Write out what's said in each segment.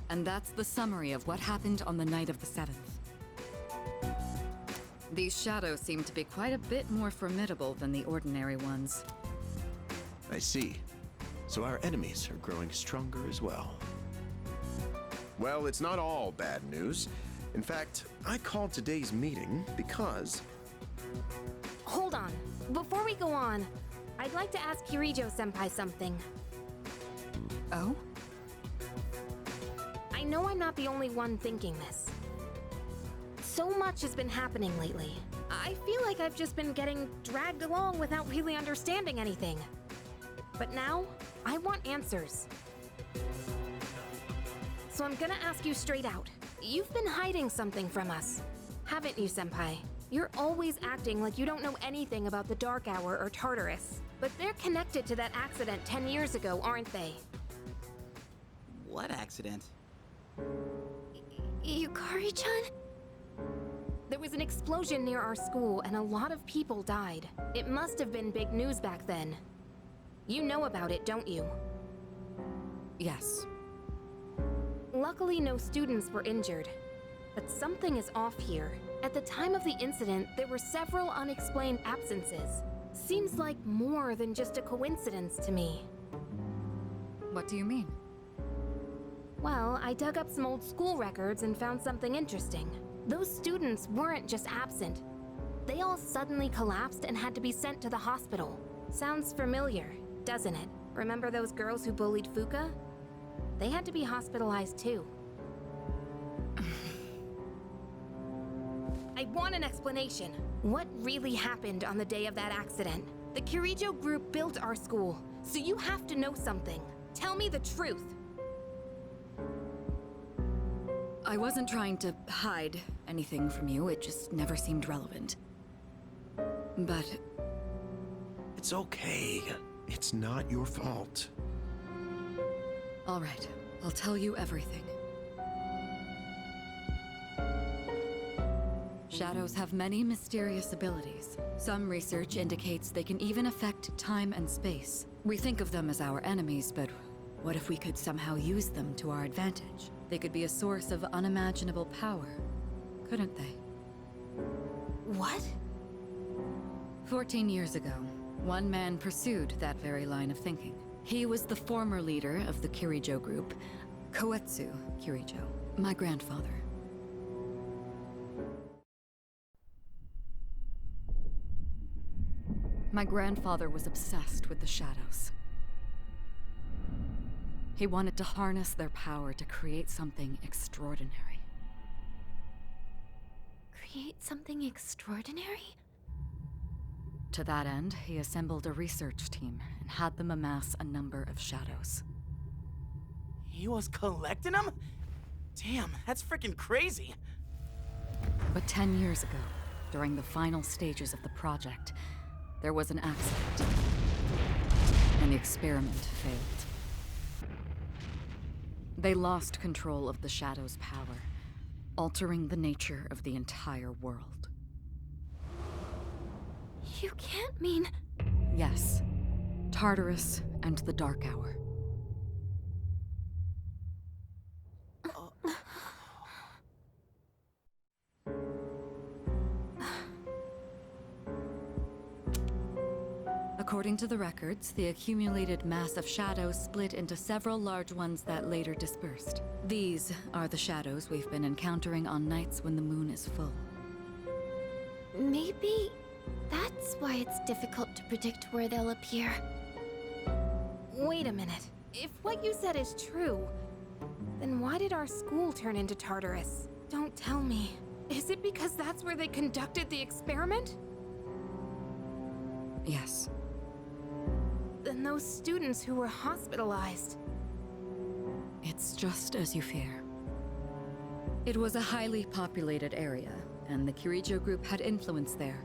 And that's the summary of what happened on the night of the 7th. These shadows seem to be quite a bit more formidable than the ordinary ones. I see. So our enemies are growing stronger as well. Well, it's not all bad news. In fact, I called today's meeting because... Hold on. Before we go on, I'd like to ask Kirijo-senpai something. Oh? I know I'm not the only one thinking this. So much has been happening lately. I feel like I've just been getting dragged along without really understanding anything. But now, I want answers. So I'm gonna ask you straight out. You've been hiding something from us, haven't you, Senpai? You're always acting like you don't know anything about the Dark Hour or Tartarus. But they're connected to that accident 10 years ago, aren't they? What accident? Yukari-chan? There was an explosion near our school and a lot of people died. It must have been big news back then. You know about it, don't you? Yes. Luckily, no students were injured. But something is off here. At the time of the incident, there were several unexplained absences. Seems like more than just a coincidence to me. What do you mean? Well, I dug up some old school records and found something interesting. Those students weren't just absent. They all suddenly collapsed and had to be sent to the hospital. Sounds familiar, doesn't it? Remember those girls who bullied Fuka? They had to be hospitalized too. I want an explanation. What really happened on the day of that accident? The Kirijo group built our school, so you have to know something. Tell me the truth. I wasn't trying to hide anything from you, it just never seemed relevant. But... It's okay. It's not your fault. all right, I'll tell you everything. Shadows have many mysterious abilities. Some research indicates they can even affect time and space. We think of them as our enemies, but what if we could somehow use them to our advantage? They could be a source of unimaginable power, couldn't they? What? 14 years ago, one man pursued that very line of thinking. He was the former leader of the Kirijo group, Koetsu Kirijo, my grandfather. My grandfather was obsessed with the shadows. He wanted to harness their power to create something extraordinary. Create something extraordinary? To that end, he assembled a research team and had them amass a number of shadows. He was collecting them? Damn, that's freaking crazy. But 10 years ago, during the final stages of the project, there was an accident, and the experiment failed. They lost control of the Shadow's power, altering the nature of the entire world. You can't mean... Yes, Tartarus and the Dark Hour. According to the records, the accumulated mass of shadows split into several large ones that later dispersed. These are the shadows we've been encountering on nights when the moon is full. Maybe that's why it's difficult to predict where they'll appear. Wait a minute. If what you said is true, then why did our school turn into Tartarus? Don't tell me. Is it because that's where they conducted the experiment? Yes. Then those students who were hospitalized... It's just as you fear. It was a highly populated area, and the Kirijo group had influence there.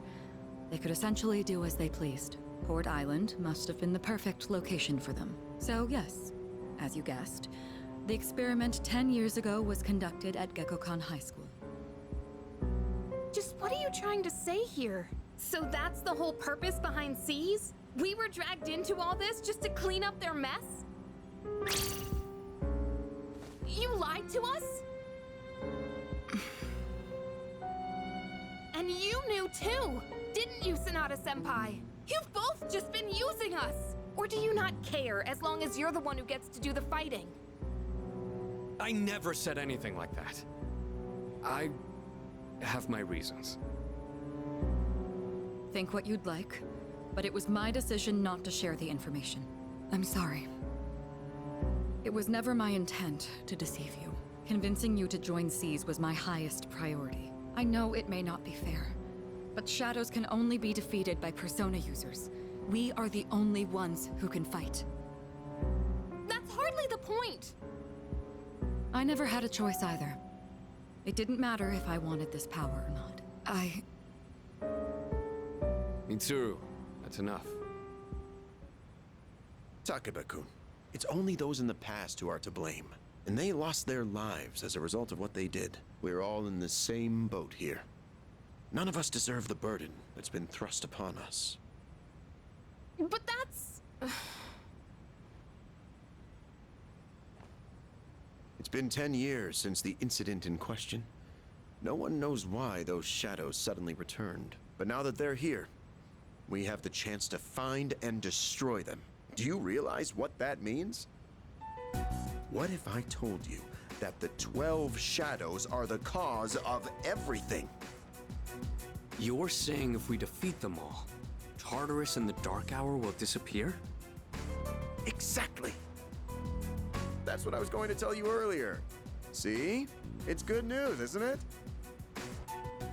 They could essentially do as they pleased. Port Island must have been the perfect location for them. So yes, as you guessed, the experiment 10 years ago was conducted at Gekkoukan High School. Just what are you trying to say here? So that's the whole purpose behind SEAS? We were dragged into all this just to clean up their mess? You lied to us? And you knew too, didn't you, Sanada-senpai? You've both just been using us! Or do you not care as long as you're the one who gets to do the fighting? I never said anything like that. I have my reasons. Think what you'd like, but it was my decision not to share the information. I'm sorry. It was never my intent to deceive you. Convincing you to join SEAS was my highest priority. I know it may not be fair, but shadows can only be defeated by Persona users. We are the only ones who can fight. That's hardly the point! I never had a choice either. It didn't matter if I wanted this power or not. Mitsuru, that's enough. Takeba-kun, it's only those in the past who are to blame. And they lost their lives as a result of what they did. We're all in the same boat here. None of us deserve the burden that's been thrust upon us. But that's... It's been 10 years since the incident in question. No one knows why those shadows suddenly returned. But now that they're here, we have the chance to find and destroy them. Do you realize what that means? What if I told you that the 12 shadows are the cause of everything? You're saying if we defeat them all, Tartarus and the Dark Hour will disappear? Exactly. That's what I was going to tell you earlier. See? It's good news, isn't it?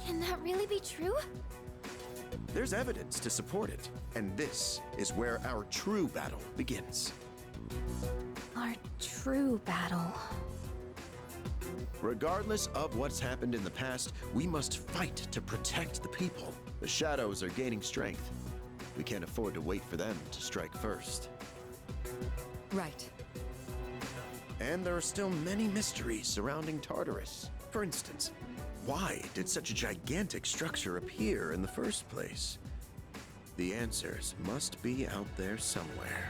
Can that really be true? There's evidence to support it, and this is where our true battle begins. Our true battle. Regardless of what's happened in the past, we must fight to protect the people. The shadows are gaining strength. We can't afford to wait for them to strike first. Right. And there are still many mysteries surrounding Tartarus. For instance, why did such a gigantic structure appear in the first place? The answers must be out there somewhere.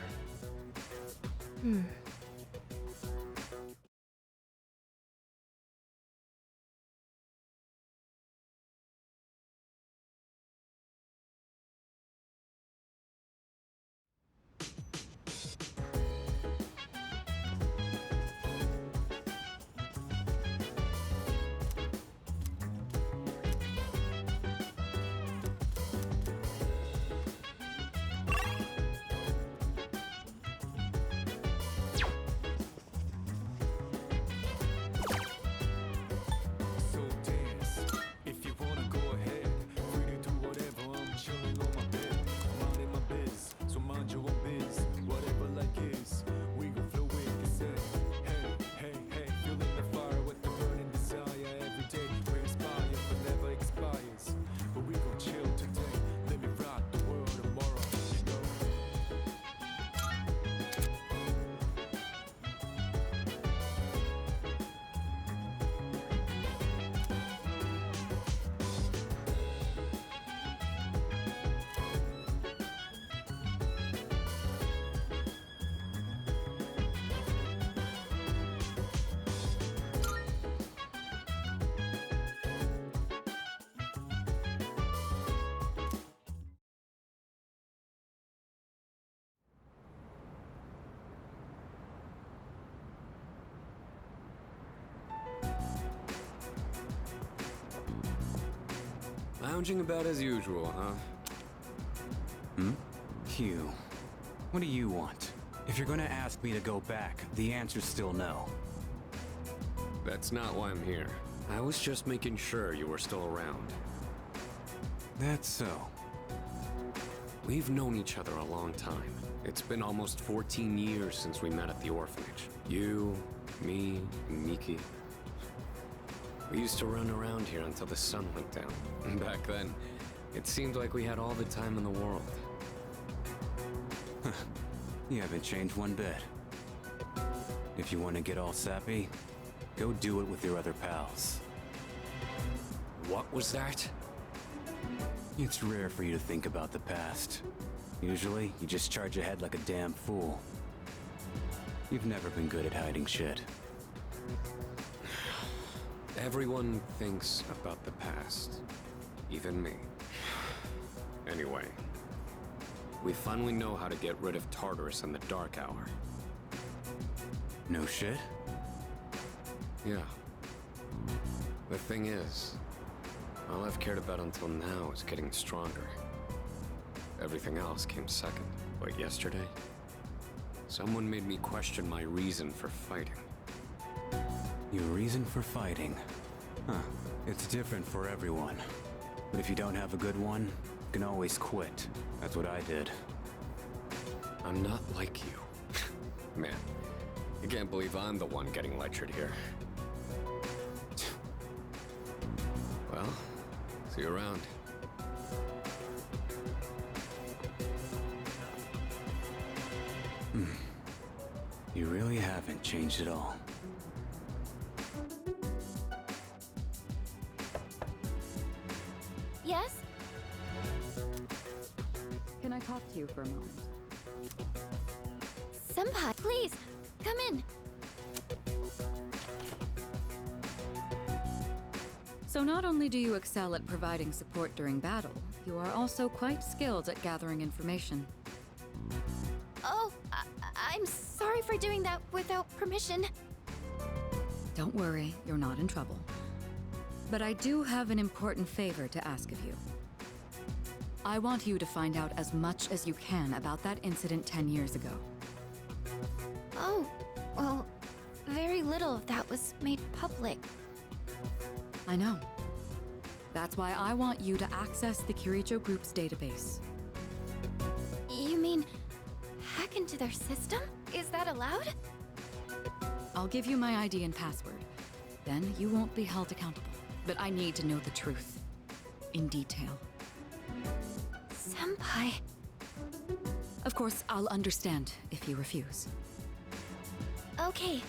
So dance, if you wanna go ahead. Free to do whatever, I'm chilling on my bed. Minding my biz, so mind your own biz. Whatever like is, we gon' flow with the set. Hey, hey, hey, feeling the fire with the burning desire. Every day we inspire, but never expires. But we gon' chill today, let me rock the world tomorrow, you know. Lounging about as usual, huh? Hugh, what do you want? If you're gonna ask me to go back, the answer's still no. That's not why I'm here. I was just making sure you were still around. That's so. We've known each other a long time. It's been almost 14 years since we met at the orphanage. You, me, and Miki. We used to run around here until the sun went down. Back then, it seemed like we had all the time in the world. You haven't changed one bit. If you want to get all sappy, go do it with your other pals. What was that? It's rare for you to think about the past. Usually, you just charge ahead like a damn fool. You've never been good at hiding shit. Everyone thinks about the past. Even me. Anyway, we finally know how to get rid of Tartarus in the Dark Hour. No shit? Yeah. The thing is, all I've cared about until now is getting stronger. Everything else came second. But yesterday, someone made me question my reason for fighting. Your reason for fighting? Huh. It's different for everyone. But if you don't have a good one, you can always quit. That's what I did. I'm not like you. Man, I can't believe I'm the one getting lectured here. Well, see you around. You really haven't changed at all. Yes? Can I talk to you for a moment? Senpai, please, come in. So not only do you excel at providing support during battle, you are also quite skilled at gathering information. Oh, I'm sorry for doing that without permission. Don't worry, you're not in trouble. But I do have an important favor to ask of you. I want you to find out as much as you can about that incident 10 years ago. Oh, well, very little of that was made public. I know. That's why I want you to access the Kirijo Group's database. You mean hack into their system? Is that allowed? I'll give you my ID and password. Then you won't be held accountable. But I need to know the truth. In detail. Senpai. Of course, I'll understand if you refuse. Okay,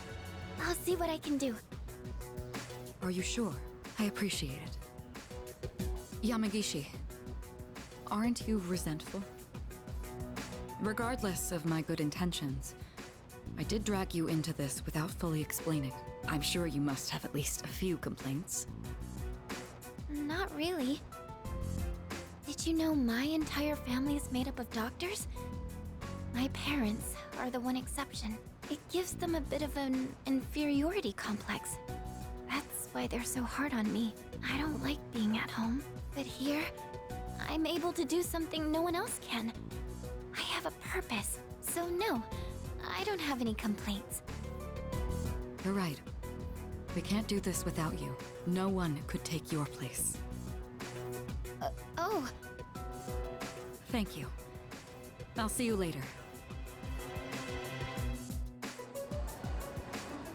I'll see what I can do. Are you sure? I appreciate it. Yamagishi, aren't you resentful? Regardless of my good intentions, I did drag you into this without fully explaining. I'm sure you must have at least a few complaints. Not really. Did you know my entire family is made up of doctors? My parents are the one exception. It gives them a bit of an inferiority complex. That's why they're so hard on me. I don't like being at home. But here, I'm able to do something no one else can. I have a purpose, so no, I don't have any complaints. You're right. We can't do this without you. No one could take your place. Oh, Thank you. I'll see you later.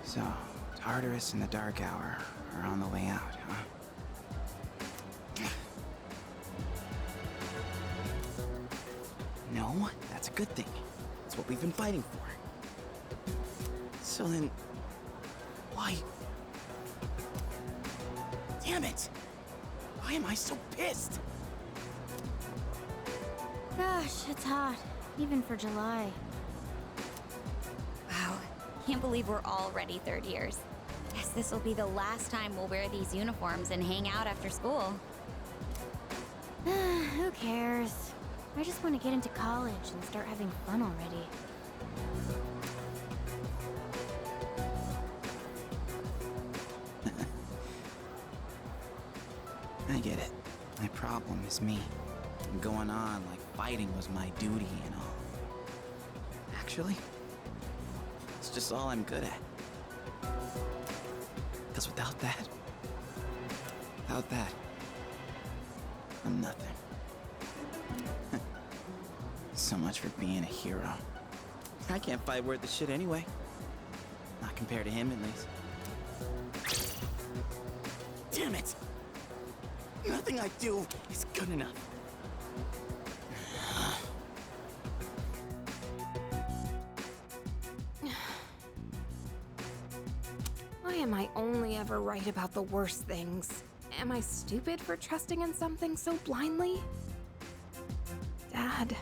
So, Tartarus and the Dark Hour are on the way out, huh? No, that's a good thing. That's what we've been fighting for. So then, why? Damn it! Why am I so pissed? Gosh, it's hot, even for July. Wow, can't believe we're already third years. Guess this will be the last time we'll wear these uniforms and hang out after school. Who cares? I just want to get into college and start having fun already. I get it. My problem is me. I'm going on like fighting was my duty and all. Actually, it's just all I'm good at. Because without that, I'm nothing. So much for being a hero. I can't fight worth the shit anyway. Not compared to him, at least. Damn it! Nothing I do is good enough. Why am I only ever right about the worst things? Am I stupid for trusting in something so blindly? Dad,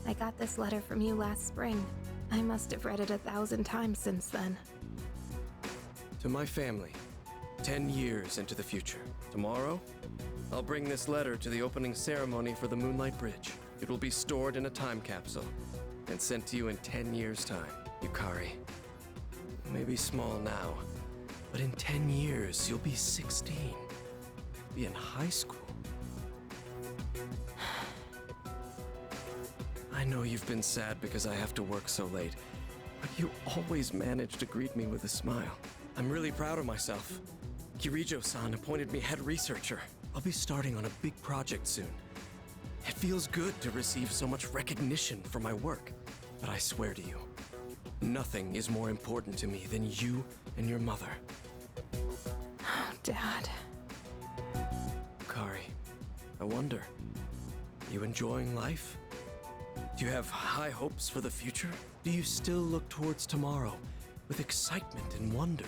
I got this letter from you last spring. I must have read it 1,000 times since then. To my family, 10 years into the future. Tomorrow, I'll bring this letter to the opening ceremony for the Moonlight Bridge. It will be stored in a time capsule and sent to you in 10 years' time. Yukari, you may be small now, but in 10 years, you'll be 16. Be in high school. I know you've been sad because I have to work so late, but you always manage to greet me with a smile. I'm really proud of myself. Kirijo-san appointed me head researcher. I'll be starting on a big project soon. It feels good to receive so much recognition for my work, but I swear to you, nothing is more important to me than you and your mother. Oh, Dad. Kari, I wonder, you enjoying life? Do you have high hopes for the future? Do you still look towards tomorrow with excitement and wonder,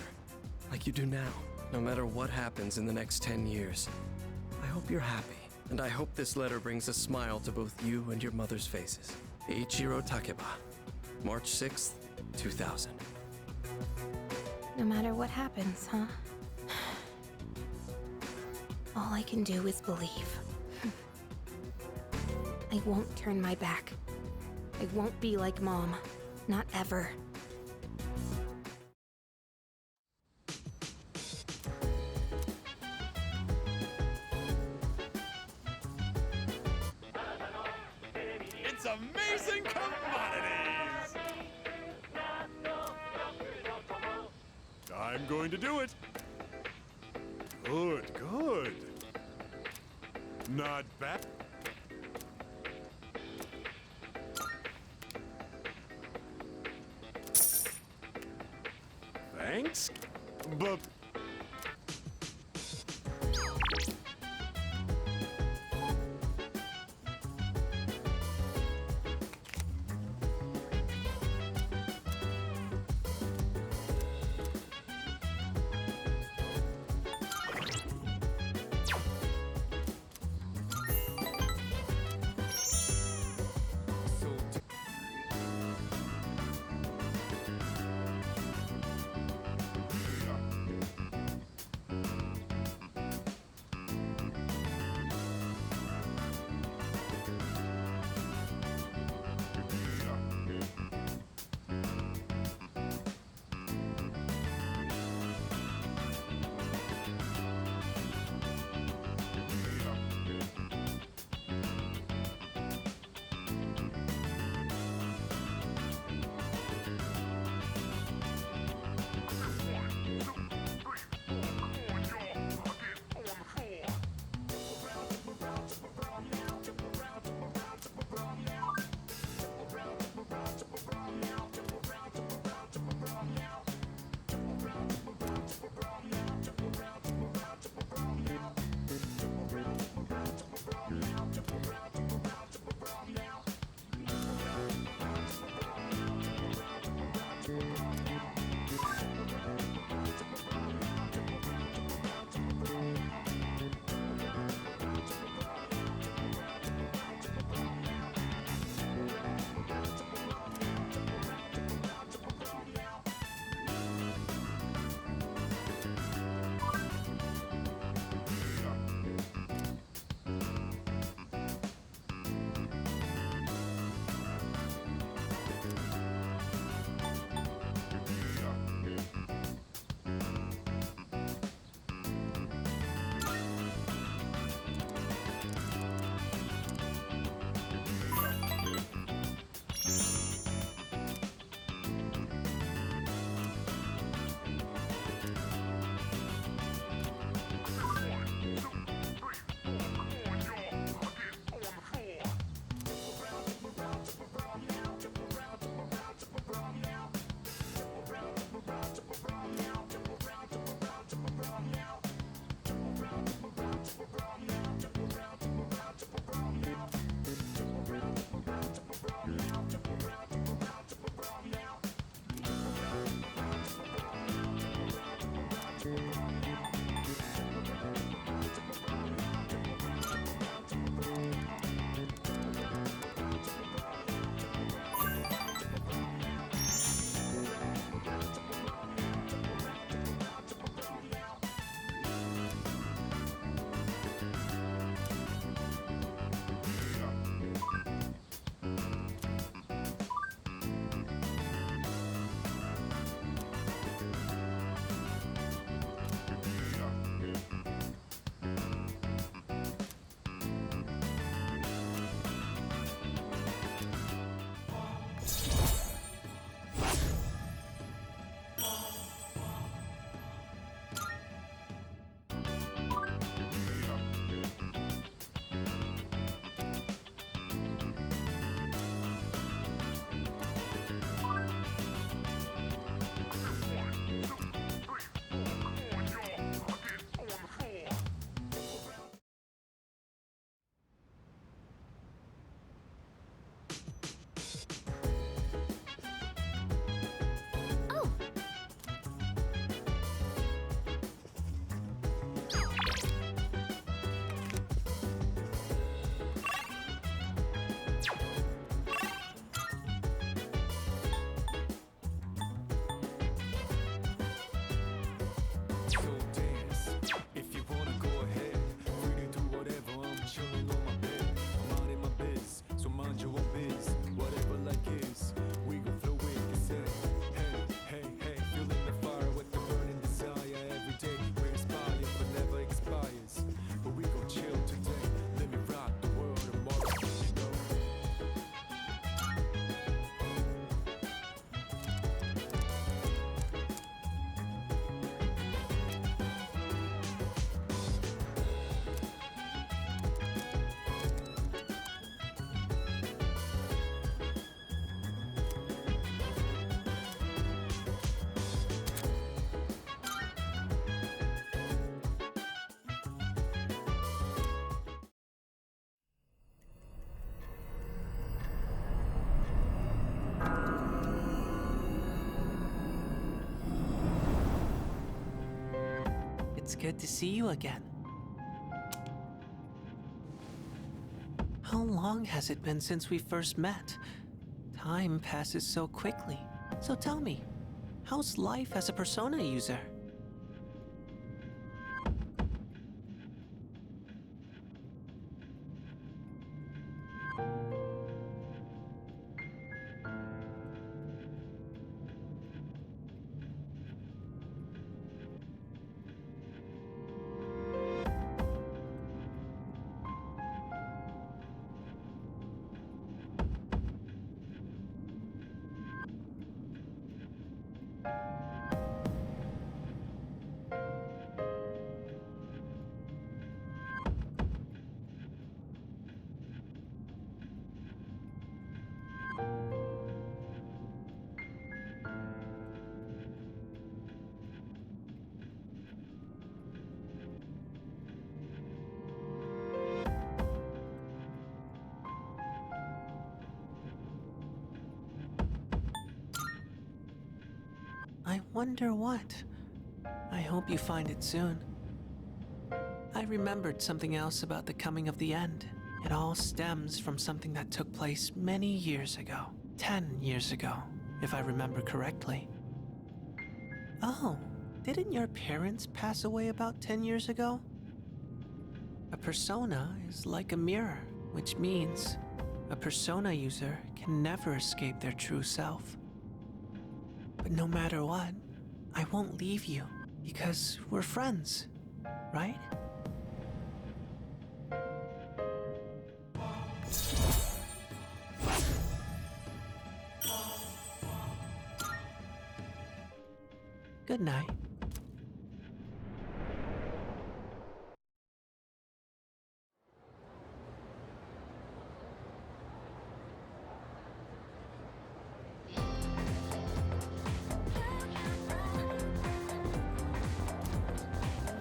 like you do now? No matter what happens in the next 10 years, I hope you're happy, and I hope this letter brings a smile to both you and your mother's faces. Eiichiro Takeba, March 6th, 2000. No matter what happens, huh? All I can do is believe. I won't turn my back. I won't be like Mom. Not ever. It's amazing commodities! I'm going to do it. Good, good. Not bad. Thanks, but... It's good to see you again. How long has it been since we first met? Time passes so quickly. So tell me, how's life as a Persona user? I wonder what. I hope you find it soon. I remembered something else about the coming of the end. It all stems from something that took place many years ago. 10 years ago, if I remember correctly. Oh, didn't your parents pass away about 10 years ago? A persona is like a mirror, which means a persona user can never escape their true self. But no matter what, I won't leave you, because we're friends, right? Good night.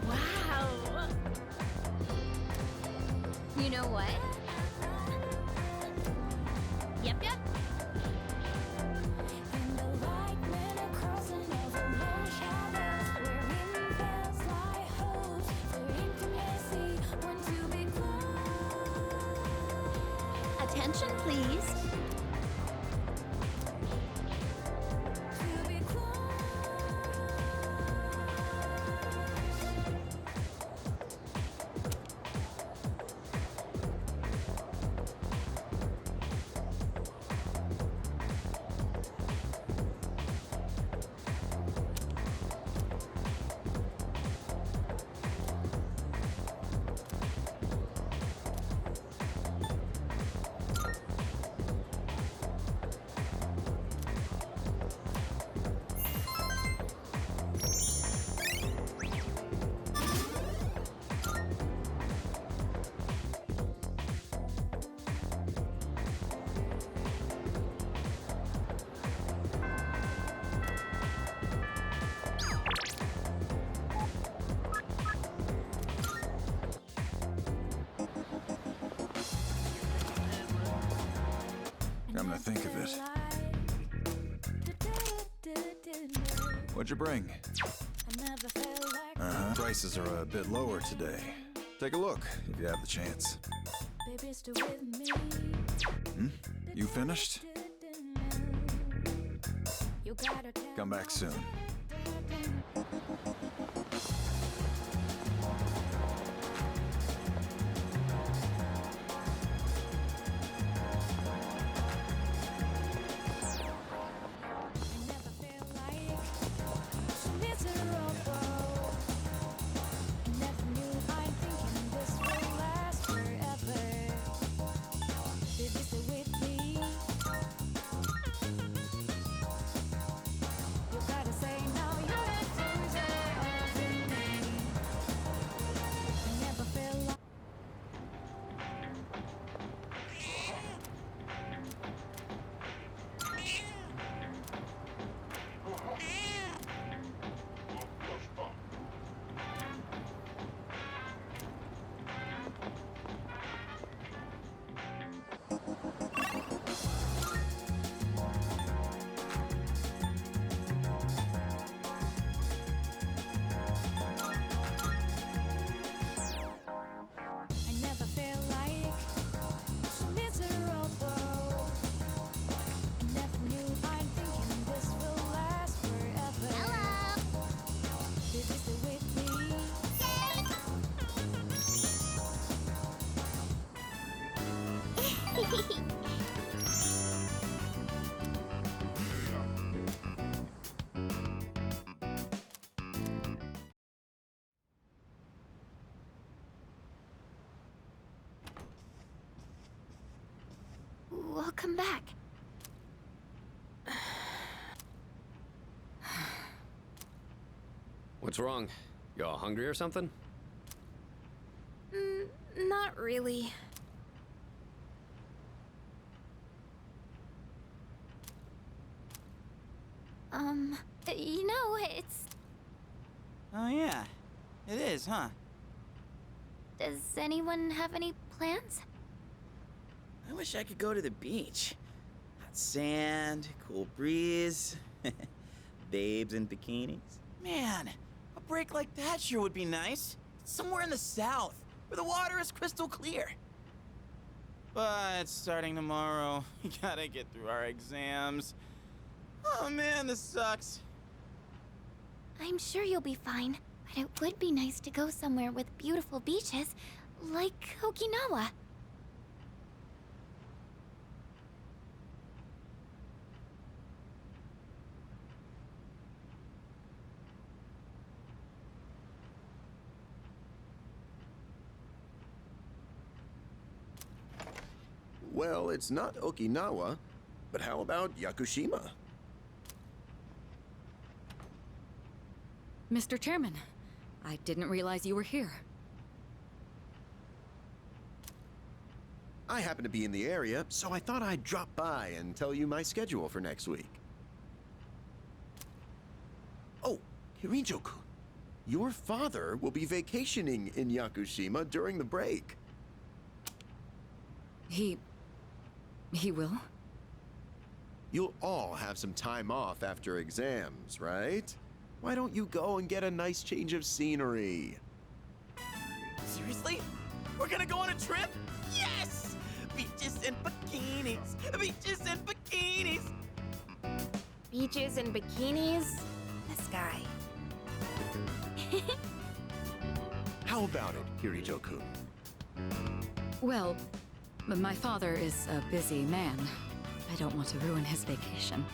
Wow. You know what? Yep. Attention, please. Come to think of it. What'd you bring? Uh-huh. Prices are a bit lower today. Take a look if you have the chance. You finished? Come back soon. Say come back. What's wrong? You all hungry or something? Not really. You know, it's... Oh yeah, it is, huh? Does anyone have any plans? I wish I could go to the beach. Hot sand, cool breeze, babes in bikinis. Man, a break like that sure would be nice. Somewhere in the south, where the water is crystal clear. But starting tomorrow, we gotta get through our exams. Oh man, this sucks. I'm sure you'll be fine, but it would be nice to go somewhere with beautiful beaches, like Okinawa. Well, it's not Okinawa, but how about Yakushima? Mr. Chairman, I didn't realize you were here. I happen to be in the area, so I thought I'd drop by and tell you my schedule for next week. Oh, Kirijo-kun, your father will be vacationing in Yakushima during the break. He will? You'll all have some time off after exams, right? Why don't you go and get a nice change of scenery? Seriously? We're gonna go on a trip? Yes! Beaches and bikinis! Beaches and bikinis! Beaches and bikinis? This guy. How about it, Kirijo-kun? Well, my father is a busy man. I don't want to ruin his vacation.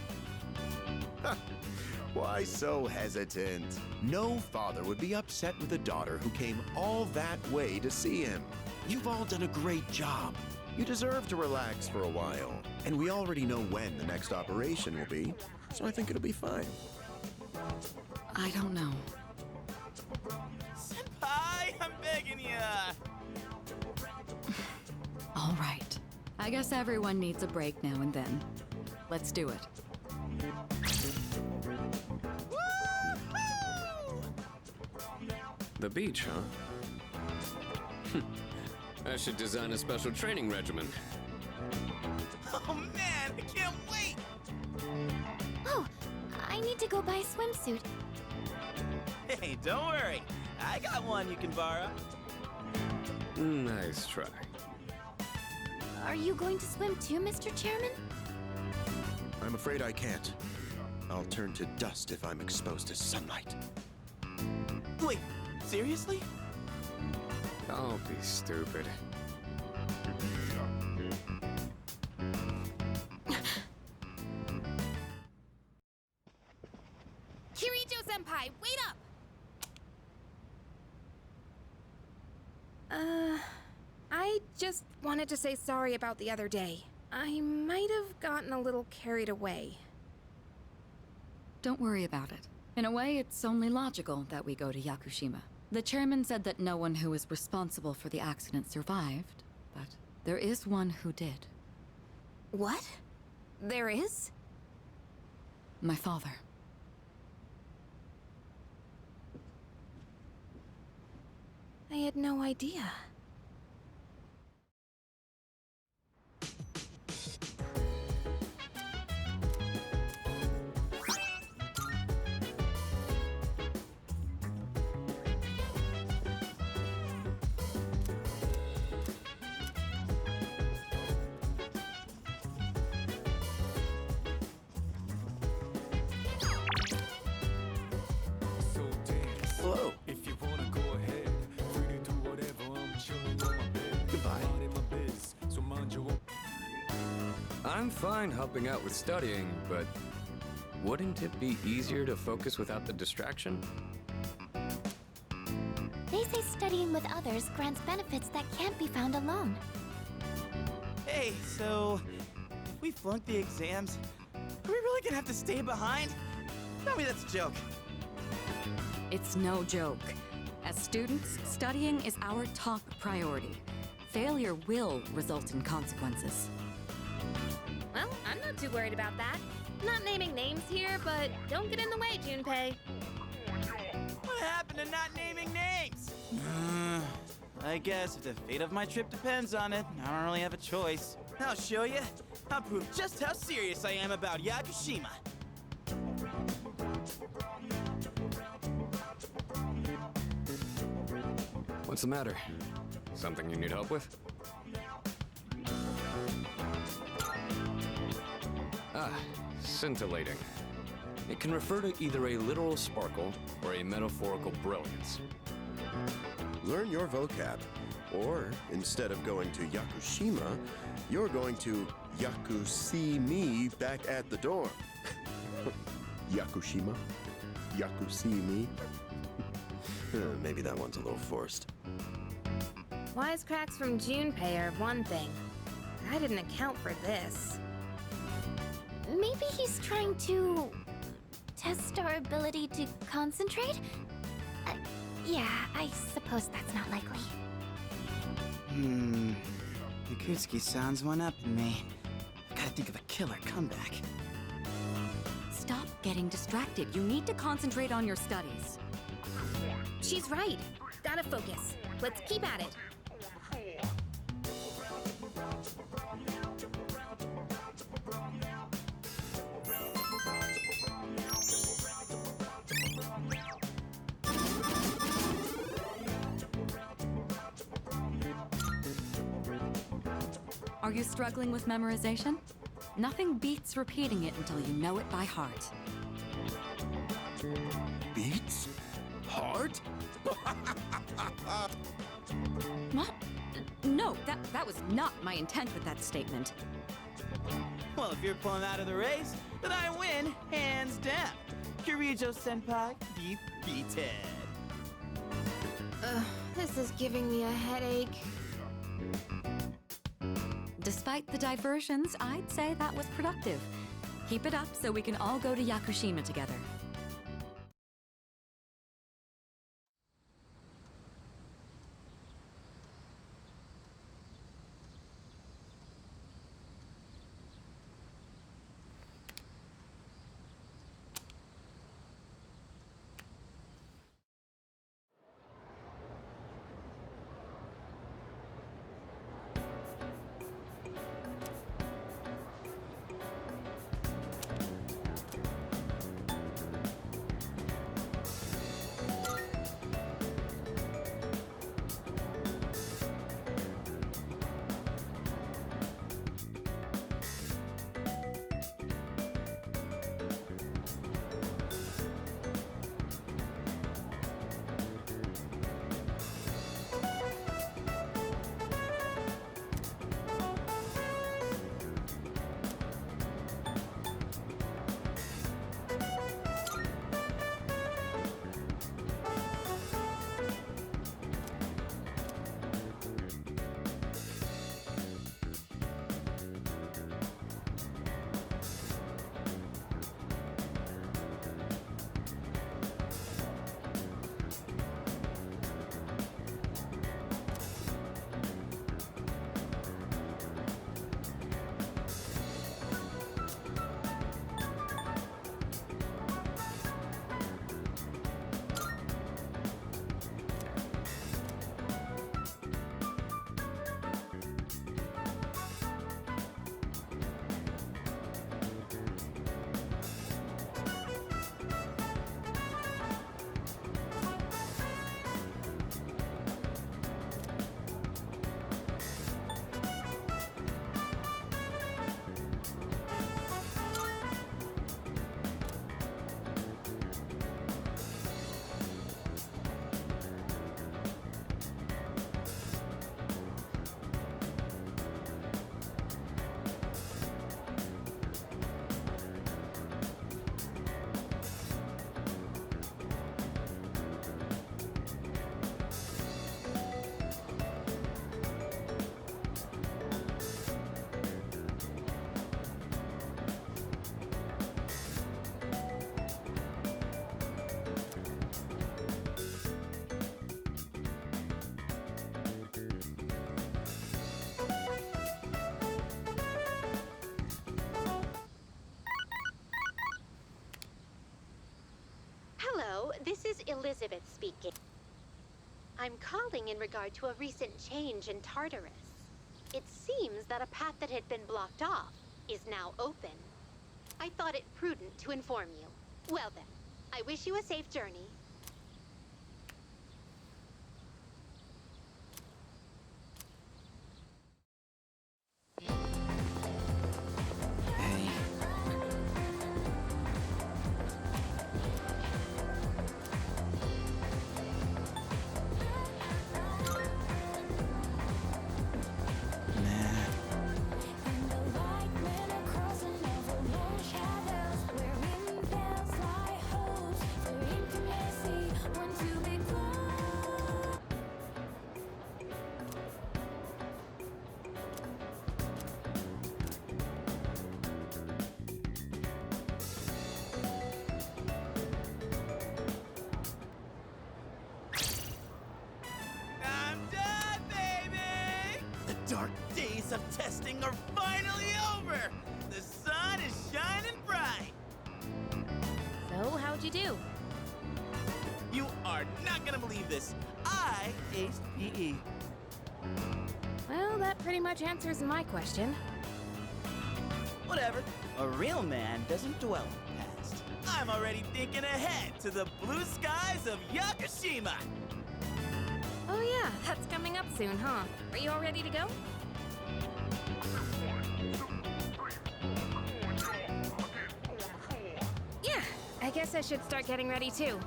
Why so hesitant? No father would be upset with a daughter who came all that way to see him. You've all done a great job. You deserve to relax for a while. And we already know when the next operation will be, so I think it'll be fine. I don't know. Senpai, I'm begging ya! All right. I guess everyone needs a break now and then. Let's do it. The beach, huh? I should design a special training regimen. Oh man, I can't wait! Oh, I need to go buy a swimsuit. Hey, don't worry. I got one you can borrow. Nice try. Are you going to swim too, Mr. Chairman? I'm afraid I can't. I'll turn to dust if I'm exposed to sunlight. Wait, seriously? Don't be stupid. Kirijo-senpai, wait up! I just wanted to say sorry about the other day. I might have gotten a little carried away. Don't worry about it. In a way, it's only logical that we go to Yakushima. The chairman said that no one who was responsible for the accident survived, but there is one who did. What? There is? My father. I had no idea. So dance. Hello. If you wanna go ahead, free to do whatever. I'm chilling on my bed. Goodbye. Minding my biz, so mind your own. I'm fine helping out with studying, but wouldn't it be easier to focus without the distraction? They say studying with others grants benefits that can't be found alone. Hey, so if We flunked the exams. Are we really gonna have to stay behind? Tell me that's a joke. It's no joke. As students, studying is our top priority. Failure will result in consequences. Well, I'm not too worried about that. Not naming names here, but don't get in the way, Junpei. What happened to not naming names? I guess if the fate of my trip depends on it, I don't really have a choice. I'll show you. I'll prove just how serious I am about Yakushima. What's the matter? Something you need help with? Ah, scintillating. It can refer to either a literal sparkle or a metaphorical brilliance. Learn your vocab. Or, instead of going to Yakushima, you're going to Yaku see me back at the dorm. Yakushima? Yaku see me? Maybe that one's a little forced. Wisecracks from Junpei are one thing. I didn't account for this. Maybe he's trying to test our ability to concentrate? Yeah, I suppose that's not likely. Yakutsuki sounds one up in me. I gotta think of a killer comeback. Stop getting distracted. You need to concentrate on your studies. She's right. Gotta focus. Let's keep at it. Are you struggling with memorization? Nothing beats repeating it until you know it by heart. Beats? Heart? What? No, that was not my intent with that statement. Well, if you're pulling out of the race, then I win, hands down. Kirijo-senpai, beat beaten. This is giving me a headache. Despite the diversions, I'd say that was productive. Keep it up so we can all go to Yakushima together. Elizabeth speaking. I'm calling in regard to a recent change in Tartarus. It seems that a path that had been blocked off is now open. I thought it prudent to inform you. Well then, I wish you a safe journey. Hey. I'm done, baby! The dark days of testing are finally over! The sun is shining bright! So, how'd you do? You are not gonna believe this. I aced PE. Well, that pretty much answers my question. Whatever. A real man doesn't dwell in the past. I'm already thinking ahead to the blue skies of Yakushima! Oh yeah, that's coming up soon, huh? Are you all ready to go? Yeah, I guess I should start getting ready too.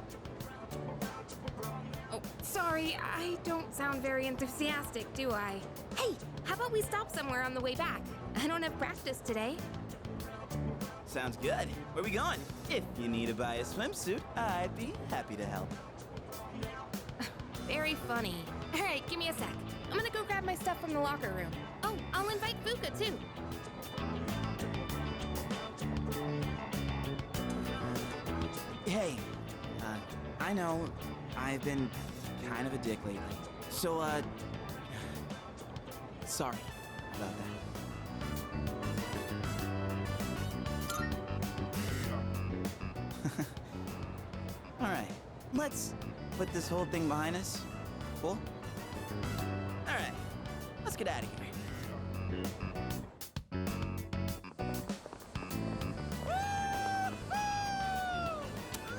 Oh, sorry, I don't sound very enthusiastic, do I? Hey, how about we stop somewhere on the way back? I don't have practice today. Sounds good. Where we going? If you need to buy a swimsuit, I'd be happy to help. Very funny. All right, give me a sec. I'm gonna go grab my stuff from the locker room. Oh, I'll invite Fuka too. Hey, I know I've been kind of a dick lately. So, sorry about that. Alright, let's put this whole thing behind us. Cool? Alright, let's get out of here. Woo-hoo!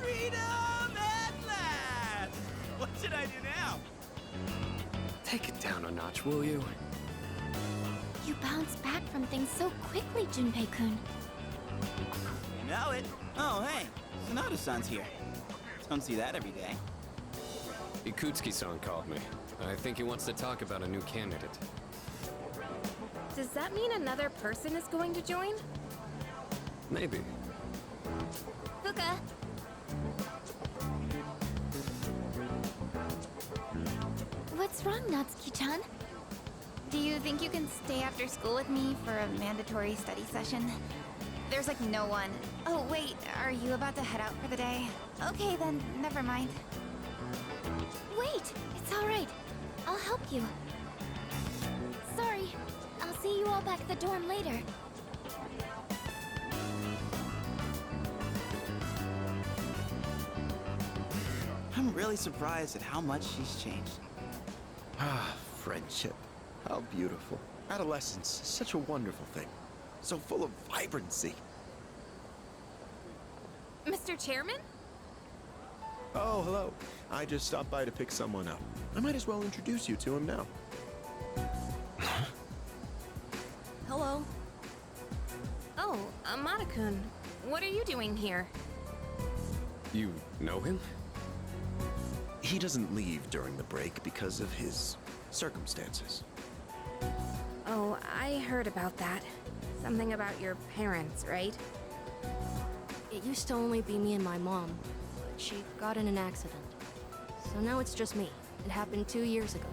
Freedom at last! What should I do now? Take it down a notch, will you? You bounce back from things so quickly, Junpei-kun. You know it. Oh, hey, Sonata-san's here. Don't see that every day. Ikutsuki-san called me. I think he wants to talk about a new candidate. Does that mean another person is going to join? Maybe. Fuka, what's wrong, Natsuki-chan? Do you think you can stay after school with me for a mandatory study session? There's like no one. Oh, wait, are you about to head out for the day? Okay, then, never mind. Wait, it's all right. I'll help you. Sorry, I'll see you all back at the dorm later. I'm really surprised at how much she's changed. Ah, friendship. How beautiful. Adolescence is such a wonderful thing. So full of vibrancy. Mr. Chairman? Oh, hello. I just stopped by to pick someone up. I might as well introduce you to him now. Hello. Oh, Amada-kun, what are you doing here? You know him? He doesn't leave during the break because of his circumstances. Oh, I heard about that. Something about your parents, right? It used to only be me and my mom, but she got in an accident. So now it's just me. It happened 2 years ago.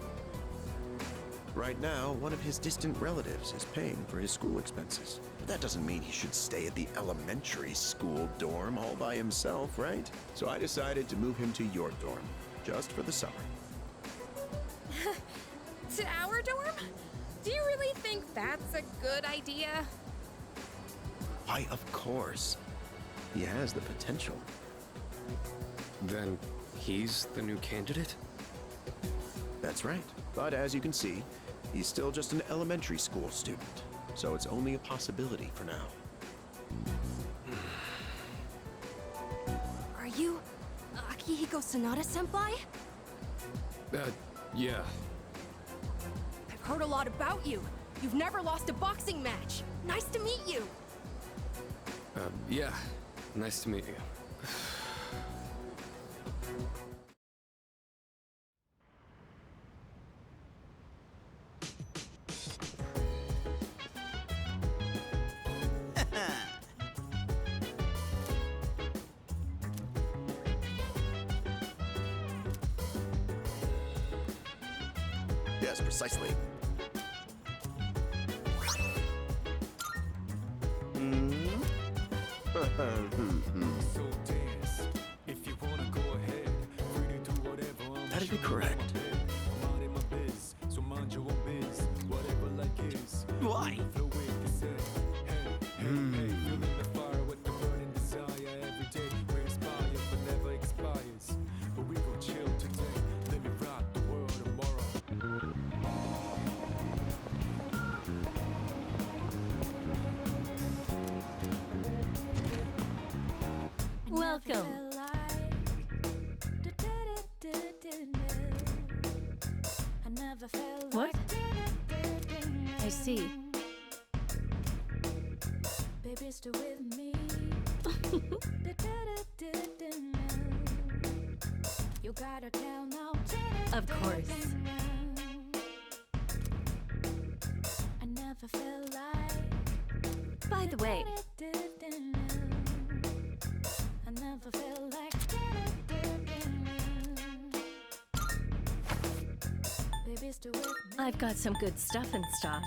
Right now, one of his distant relatives is paying for his school expenses. But that doesn't mean he should stay at the elementary school dorm all by himself, right? So I decided to move him to your dorm, just for the summer. To our dorm? Do you really think that's a good idea? Why, of course. He has the potential. Then He's the new candidate? That's right. But as you can see, he's still just an elementary school student, so it's only a possibility for now. Are you Akihiko Sanada-senpai? Yeah. I've heard a lot about you. You've never lost a boxing match. Nice to meet you. Yeah. Nice to meet you. Yes, precisely. So dance. If you wanna go ahead, free to do whatever. That'd be correct. I'm out in my biz, so mind your own biz. Whatever like is. Why? Flow with this head. Hey, feeling the fire with the burning desire every day. We inspire but never expires. But we gon' chill today. Let me rock the world tomorrow. Welcome. What? I see. Baby, stay with me. You gotta tell now. Of course. I never felt like. By the way, I never felt like. Baby, stay with me. I've got some good stuff in stock.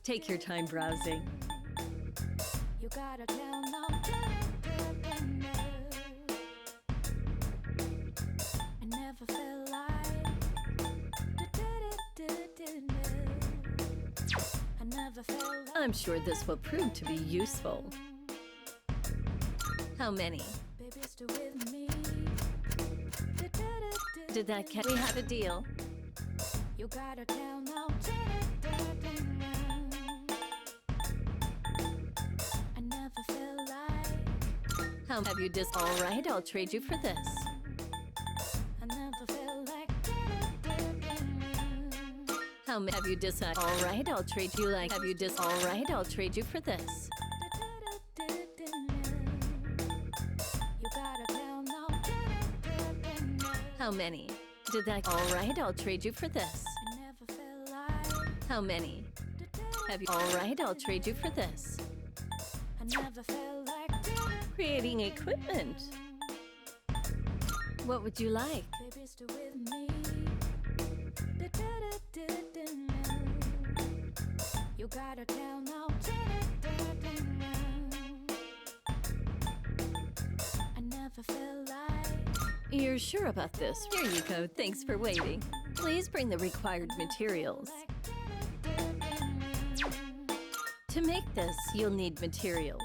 Take your time browsing. You gotta tell now. I never felt like. I never felt like. I'm sure this will prove to be useful. How many? Baby, stay with me. Did that catch? We have a deal. You gotta tell now. I never felt like. How have you just? All right, I'll trade you for this. I never felt like. How have you decided? All right, I'll trade you like. Have you just? All right, I'll trade you for this. You gotta tell now. How many? Did that? All right, I'll trade you for this. I never felt like. How many? Have you? All right, I'll trade you for this. I never felt like. Creating equipment. What would you like? Baby, stay with me. You gotta tell now. I never felt like. You're sure about this? Here you go. Thanks for waiting. Please bring the required materials. To make this, you'll need materials.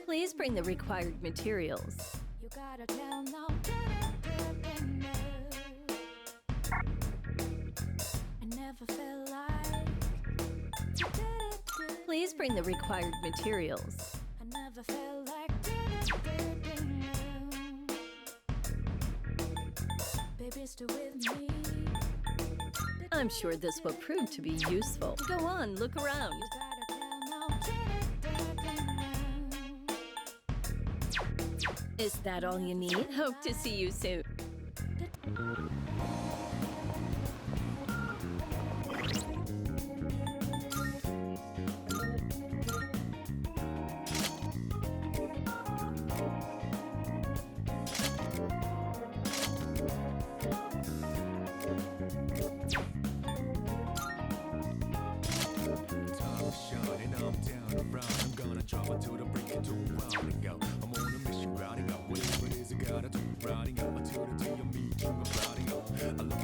Please bring the required materials. You gotta tell now. I never felt like. Please bring the required materials. I never felt like. Baby, stay with me. I'm sure this will prove to be useful. Go on, look around. Is that all you need? Hope to see you soon. I love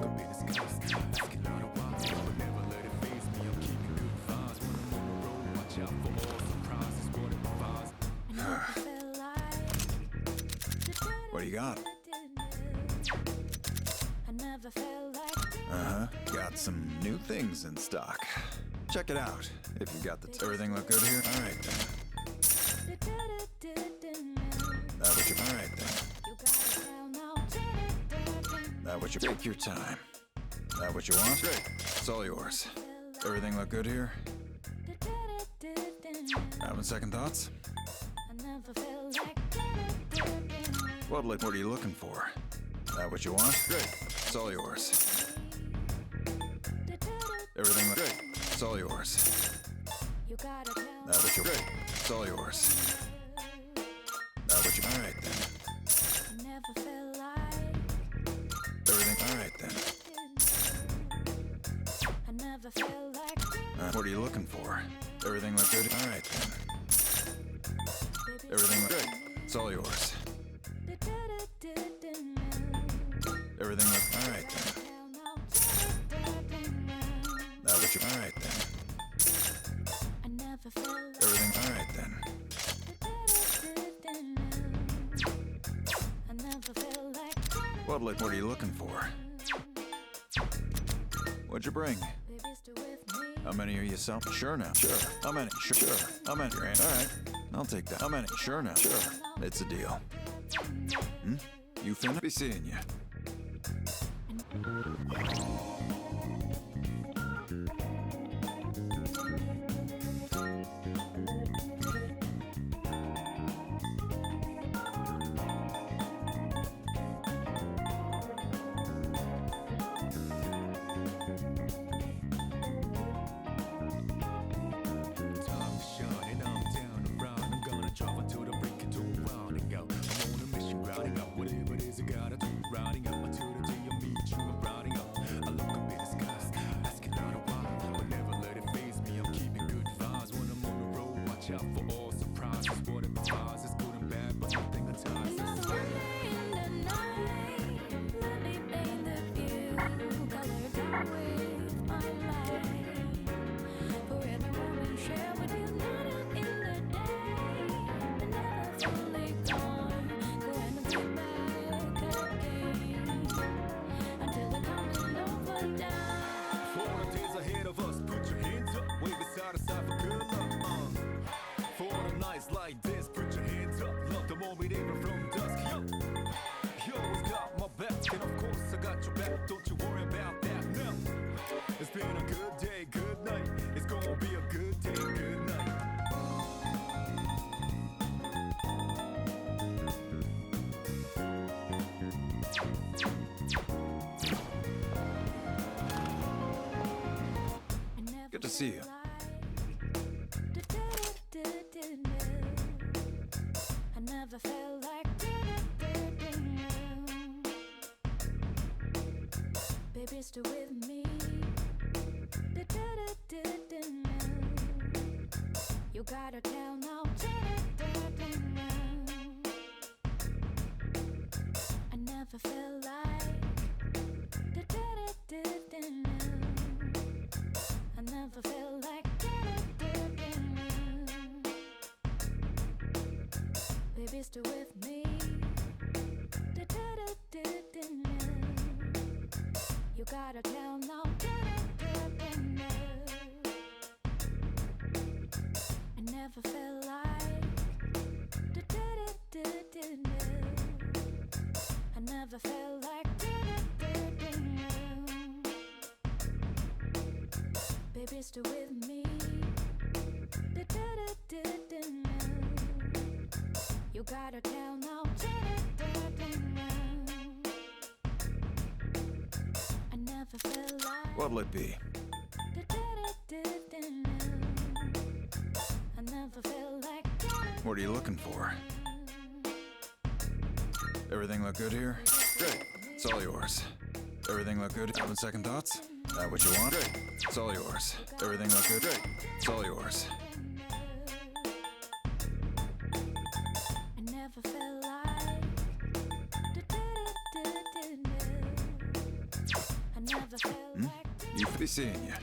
you got? I never felt like Uh-huh. Got some new things in stock. Check it out. If you got the everything look good here? All right then. That what you all right then. That what you take your time. That what you want? Great. It's all yours. Everything look good here? Having second thoughts? What are you looking for? That what you want? Great. It's all yours. Everything look great. It's all yours. That what you great. It's all yours. That what you all right then. Everything all right then. What are you looking for? Everything look good? All right then. Everything look great. It's all yours. Everything look all right then. That what you all right then. Everything all right then. What are you looking for? What'd you bring? How many are you selling? Sure now. Sure. How many? Sure. How many? All right. I'll take that. How many? Sure now. Sure. It's a deal. You finna be seeing you. Good to see you. I never felt like baby, stay with me. You gotta tell now. I never felt like I never felt like baby, stay with me. You gotta tell now. I never felt like I never felt like baby, stay with me. You gotta tell now. I never felt like What'll it be? I never felt like What are you looking for? Everything look good here? Great. It's all yours. Everything look good? Having second thoughts? That what you want? Great. It's all yours. Everything look good? Great. It's all yours. I never felt like I never felt like You be seeing you.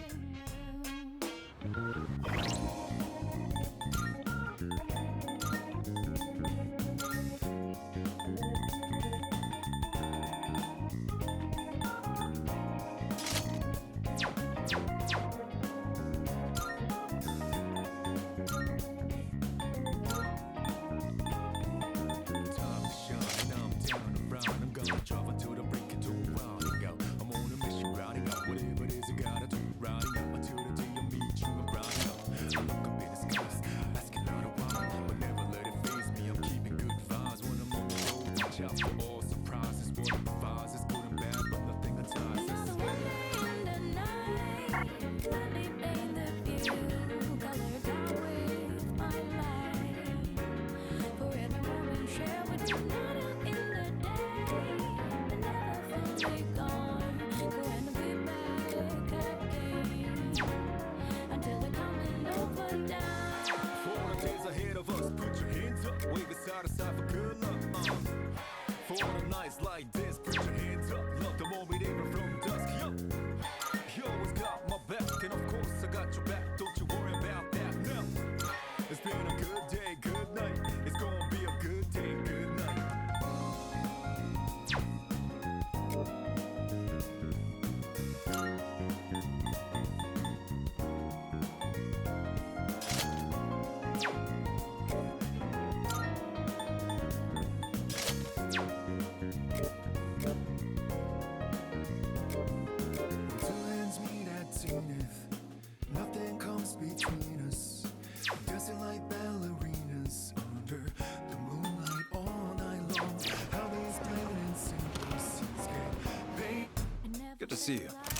I'm gonna drive until the break into riding out. I'm on a mission, riding out. Whatever it is you gotta do, riding out until the day I meet you. I'm riding out. I'm looking in the skies, asking out a while, but never let it phase me. I'm keeping good vibes when I'm on the road. Watch out for all surprises. What I'm advised is good and bad, but nothing entices. Wave it side to side for good luck. For the nights like this, put your hands up. Love the moment even from dusk. Yo, you always got my back, and of course I got your back. Don't you worry about that. No, it's been a good day, good night. It's gonna be a good day, good night. Nothing comes between us. Dancing like ballerinas under the moonlight all night long. How these plain and simple scenes get paid. Good to see you.